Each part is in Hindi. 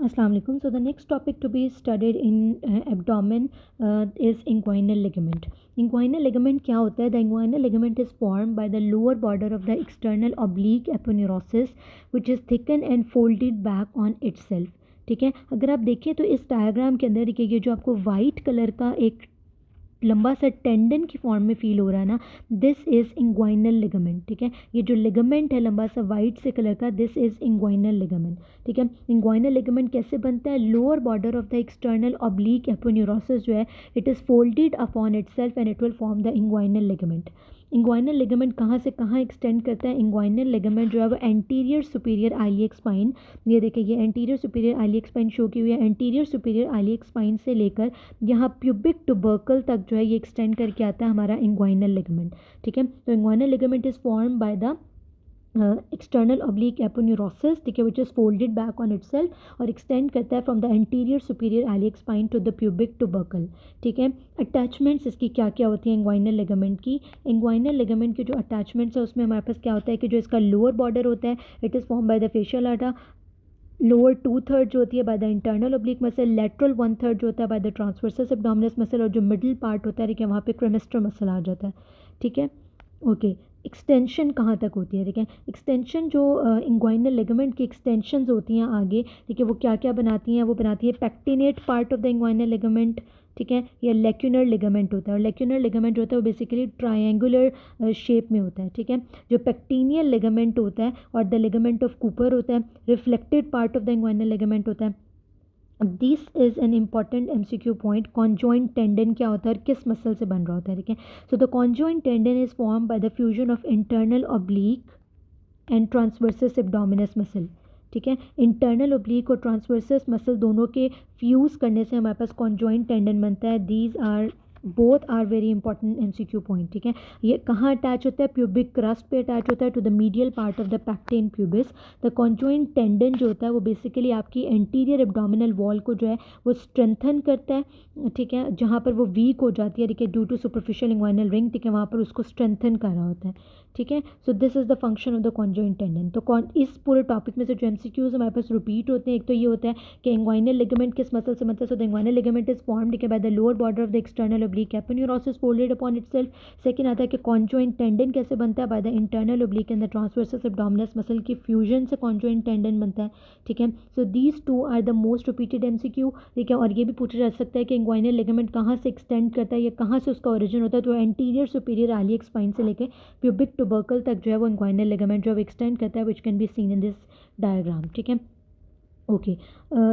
Assalamu alaikum. So the next topic to be studied in abdomen is inguinal ligament. Inguinal ligament क्या होता है? The inguinal ligament is formed by the lower border of the external oblique aponeurosis, which is thickened and folded back on itself. ठीक है, अगर आप देखिए तो इस डायग्राम के अंदर देखिए, ये जो आपको वाइट कलर का एक लंबा सा टेंडन की फॉर्म में फील हो रहा है ना, दिस इज़ इंग्वाइनल लिगामेंट। ठीक है, ये जो लिगामेंट है लंबा सा वाइट से कलर का, दिस इज़ इंग्वाइनल लिगामेंट। ठीक है, इंग्वाइनल लिगामेंट कैसे बनता है? Lower border of the external oblique aponeurosis जो है, it is folded upon itself and it will form the inguinal ligament. Inguinal ligament कहाँ से कहाँ एक्सटेंड करता है? इंग्वाइनल लिगामेंट जो है वो एंटीरियर सुपीरियर आइलियक स्पाइन, ये देखिए ये anterior superior iliac spine show की हुई है, एंटीरियर सुपीरियर आइलियक स्पाइन से लेकर यहाँ प्यूबिक टुबर्कल तक जो है ये एक्सटेंड करके आता है हमारा इंग्वाइनल लिगामेंट। ठीक है, तो inguinal ligament is form by the external oblique aponeurosis, ठीक है, which is folded back on itself और एक्सटेंड करता है from the anterior superior iliac spine to the pubic tubercle. ठीक है, अटैचमेंट्स इसकी क्या क्या होती हैं इंग्वाइनल लिगामेंट की? इंग्वाइनल लिगामेंट की जो अटैचमेंट्स है उसमें हमारे पास क्या होता है कि जो इसका लोअर बॉर्डर होता है, it is form by the fascia lata, lower 2/3 जो होती है by the internal oblique muscle, lateral 1/3 जो होता है by the transversus abdominis muscle, और जो मिडिल पार्ट होता है देखिए वहाँ पे क्रेमेस्टर मसल आ जाता है। ठीक है, ओके, एक्सटेंशन कहाँ तक होती है? ठीक है, एक्सटेंशन जो इंग्वाइनल लिगामेंट की एक्सटेंशंस होती हैं आगे, ठीक है, वो क्या क्या बनाती हैं? वो बनाती है pectinate part of the inguinal ligament, ठीक है, या लेक्यूनर लिगामेंट होता है, और लेक्यूनर लिगामेंट जो होता है वो बेसिकली ट्रायंगुलर शेप में होता है। ठीक है, जो पैक्टिनियल लिगामेंट होता है और द लिगामेंट ऑफ कूपर होता है, reflected part of the inguinal ligament होता है। This is an important MCQ point. Conjoint tendon क्या होता है और किस मसल से बन रहा होता है? ठीक है, so the conjoint tendon is form by the fusion of internal oblique and transversus abdominis muscle. ठीक है, इंटरनल ओब्लिक और ट्रांसवर्सस मसल दोनों के फ्यूज़ करने से हमारे पास कॉन्जॉइंट टेंडन बनता है। These are both are very important MCQ point. ठीक है, ये कहाँ अटैच होता है? प्यूबिक क्रस्ट पे अटैच होता है to the medial part of the pecten pubis. The conjoint tendon जो होता है वो बेसिकली आपकी एंटीरियर एब्डोमिनल वॉल को जो है वो स्ट्रेंथन करता है। ठीक है, जहाँ पर वो वीक हो जाती है, ठीक है, due to superficial inguinal ring, ठीक है, वहाँ पर उसको स्ट्रेंथन कर रहा होता है। ठीक है, सो this is the function of the conjoint tendon. तो इस पूरे टॉपिक में से जो एमसीक्यूज हमारे पास रिपीट होते हैं, एक तो ये होता है कि इंग्वाइनल लिगामेंट किस मसल से बनता है? So the inguinal ligament is formed, ठीक है, by the lower border of the external oblique aponeurosis folded upon itself. Second आता है कि कॉन्जॉइंट टेंडन कैसे बनता है? By the internal oblique and the transversus abdominis muscle की फ्यूजन से कॉन्जॉइंट टेंडन बनता है। ठीक है, so these two are the most repeated MCQ. ठीक है, और ये भी पूछा जा सकता है कि इंग्वाइनल लिगामेंट कहाँ से एक्सटेंड करता है या कहाँ से उसका ओरिजिन होता है? तो एंटीरियर सुपीरियर आइलियक स्पाइन से लेकर प्यूबिक टुबर्कल तक जो है वो इंग्वाइनल लिगामेंट जो एक्सटेंड करता है, which can be seen in this diagram. ठीक है, okay,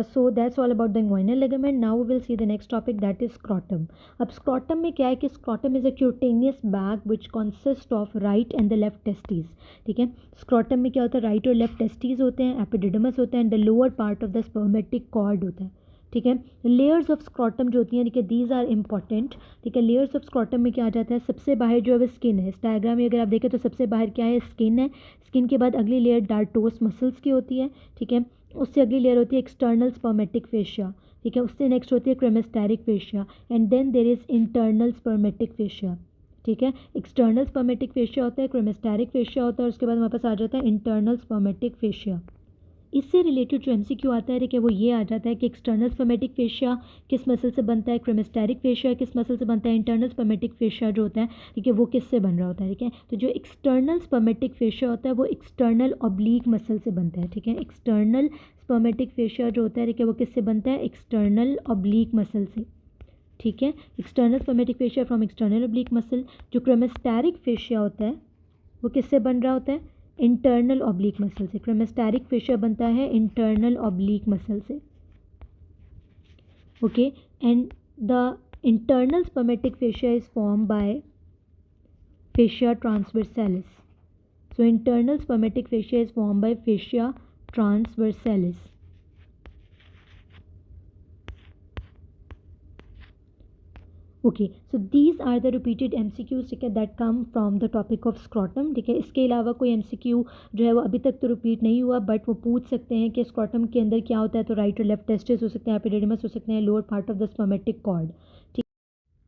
so that's all about the inguinal ligament. Now we will see the next topic, that is scrotum. अब scrotum में क्या है कि scrotum is a cutaneous bag which consists of right and the left testes. ठीक है, scrotum में क्या होता है? right और left testes होते हैं, epididymis होता है, and the lower part of the spermatic cord होता है। ठीक है, लेयर्स ऑफ स्क्रॉटम जो होती हैं, ठीक है, दीज आर इंपॉर्टेंट। ठीक है, लेयर्स ऑफ स्क्रॉटम में क्या आ जाता है? सबसे बाहर जो है वो स्किन है। इस डायग्राम में अगर आप देखें तो सबसे बाहर क्या है? स्किन है। स्किन के बाद अगली लेयर डार्टोस मसल्स की होती है। ठीक है, उससे अगली लेयर होती है एक्सटर्नल स्पर्मेटिक फेशिया। ठीक है, उससे नेक्स्ट होती है cremasteric fascia, and then there is internal spermatic fascia. ठीक है, एक्सटर्नल स्पर्मेटिक फेशिया होता है, क्रेमेस्टेरिक फेशिया होता है, और उसके बाद हमारे पास आ जाता है इंटरनल स्पर्मेटिक फेशिया। इससे रिलेटेड जो एमसीक्यू आता है कि वो ये आ जाता है कि एक्सटर्नल स्पर्मेटिक फेशिया किस मसल से बनता है, क्रेमेस्टेरिक फेशिया किस मसल से बनता है, इंटरनल स्पर्मेटिक फेशिया जो होता है, ठीक है, वो किससे बन रहा होता है? ठीक है, तो जो एक्सटर्नल स्पर्मेटिक फेशिया होता है वो एक्सटर्नल ऑब्लिक मसल से बनता है। ठीक है, एक्सटर्नल स्पर्मेटिक फेशिया जो होता है, ठीक है, वो किससे बनता है? एक्सटर्नल ऑब्लिक मसल से। ठीक है, external spermatic fascia from external oblique muscle. जो क्रेमेस्टेरिक फेशिया होता है वो किससे बन रहा होता है? इंटरनल ऑब्लिक मसल से। क्रेमेस्टेरिक फेशिया बनता है इंटरनल ऑब्लिक मसल से। Okay, and the internal spermatic fascia is form by fascia transversalis. So internal spermatic fascia is form by fascia transversalis. Okay, so these are the repeated MCQs, ठीक है, that come from the topic of scrotum. ठीक है, इसके अलावा कोई एमसीक्यू जो है वो अभी तक तो रिपीट नहीं हुआ, बट वो पूछ सकते हैं कि स्क्रॉटम के अंदर क्या होता है? तो राइट और लेफ्ट टेस्टिस हो सकते हैं, एपिडिडिमस हो सकते हैं, lower part of the spermatic cord. ठीक,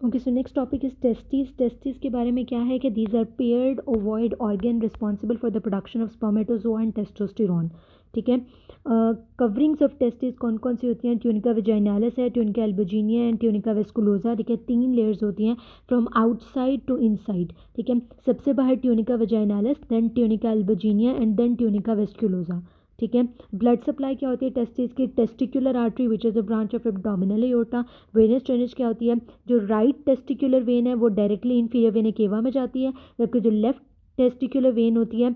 okay, so next topic is testis. Testis के बारे में क्या है कि these are paired ovoid organ responsible for the production of spermatozoa and testosterone. ठीक है। कवरिंग्स ऑफ टेस्टिस कौन कौन सी होती हैं? ट्यूनिका वेजाइनालिस है, tunica albuginea and tunica vasculosa, ठीक है। 3 लेयर्स होती हैं फ्रॉम आउटसाइड टू इनसाइड, ठीक है। सबसे बाहर tunica vaginalis, then tunica albuginea and then tunica vasculosa, ठीक है। ब्लड सप्लाई क्या होती है टेस्टिस की? Testicular artery which is a branch of abdominal aorta. Venous drainage क्या होती है? जो राइट टेस्टिकुलर वेन है वो डायरेक्टली इंफीरियर वेना केवा में जाती है, जबकि जो लेफ्ट टेस्टिकुलर वेन होती है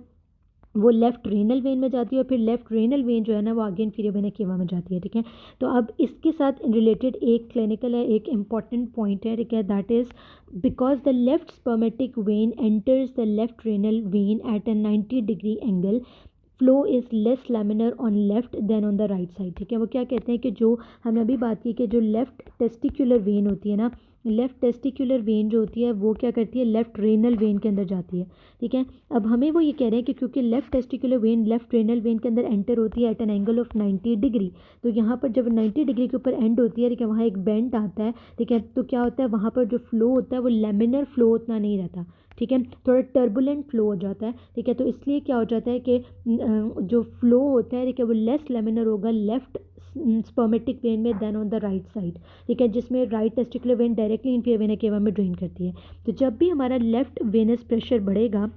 वो लेफ्ट रेनल वेन में जाती है, और फिर लेफ्ट रेनल वेन जो है ना वो आगे इंफीरियर वेना केवा में जाती है, ठीक है। तो अब इसके साथ रिलेटेड एक क्लिनिकल है, एक इंपॉर्टेंट पॉइंट है, ठीक है, that is because the left spermatic vein enters the left renal vein at a 90 degree angle, flow is less laminar on left then on the right side, ठीक है। वो क्या कहते हैं कि जो हमने अभी बात की कि जो लेफ्ट टेस्टिकुलर वेन होती है ना, लेफ्ट टेस्टिकुलर वेन जो होती है वो क्या करती है? लेफ्ट रेनल वेन के अंदर जाती है, ठीक है। अब हमें वो ये कह रहे हैं कि क्योंकि left testicular vein left renal vein के अंदर एंटर होती है at an angle of 90 degree, तो यहाँ पर जब 90 डिग्री के ऊपर एंड होती है, ठीक है, वहाँ एक बेंड आता है, ठीक है, तो क्या होता है वहाँ पर जो फ्लो होता है वो लेमिनर फ्लो उतना नहीं रहता, ठीक है, थोड़ा टर्बुलेंट फ्लो हो जाता है, ठीक है। तो इसलिए क्या हो जाता है कि जो फ्लो होता है, ठीक है, वो लेस लेमिनर होगा लेफ्ट स्पर्मेटिक वेन में then on the right side, ठीक है, जिसमें right testicular vein directly inferior vena cava में ड्रेन करती है। तो जब भी हमारा लेफ्ट वेनस प्रेशर बढ़ेगा,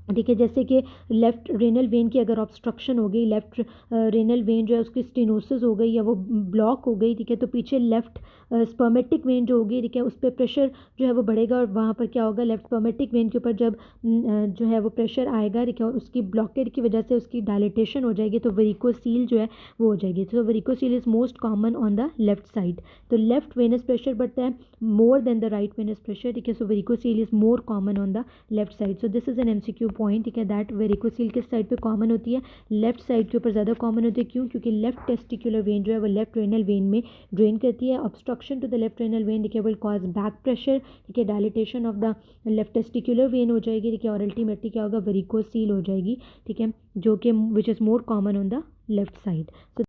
ठीक है, जैसे कि लेफ्ट रेनल वेन की अगर ऑब्स्ट्रक्शन हो गई, लेफ्ट रेनल वेन जो है उसकी स्टेनोसिस हो गई या वो ब्लॉक हो गई, ठीक है, तो पीछे लेफ्ट स्पर्मेटिक वेन जो होगी, ठीक है, उस पर प्रेशर जो है वो बढ़ेगा, और वहाँ पर क्या होगा? लेफ्ट स्पर्मेटिक वेन के ऊपर जब जो है वो प्रेशर आएगा, ठीक है, और उसकी ब्लॉकेड की वजह से उसकी डायलिटेशन हो जाएगी, तो वेरिकोसील जो है वो हो जाएगी। तो varicocele is most common on the left side. तो लेफ्ट वेनस प्रेशर बढ़ता है more than the right venous pressure, ठीक है। So varicocele is more common on the left side. So this is an MCQ point, ठीक है, दैट वेरिकोसील किस साइड पे कॉमन होती है? लेफ्ट साइड के ऊपर ज़्यादा कॉमन होती है। क्यों? क्योंकि लेफ्ट टेस्टिकुलर वेन जो है वो लेफ्ट रेनल वेन में ड्रेन करती है। Obstruction to the left renal vein, ठीक है, विल कॉज बैक प्रेशर, ठीक है, dilatation of the left testicular vein हो जाएगी, ठीक है, और अल्टीमेटली क्या होगा? वेरिकोसील हो जाएगी, ठीक है, जो कि which is more common on the left side. So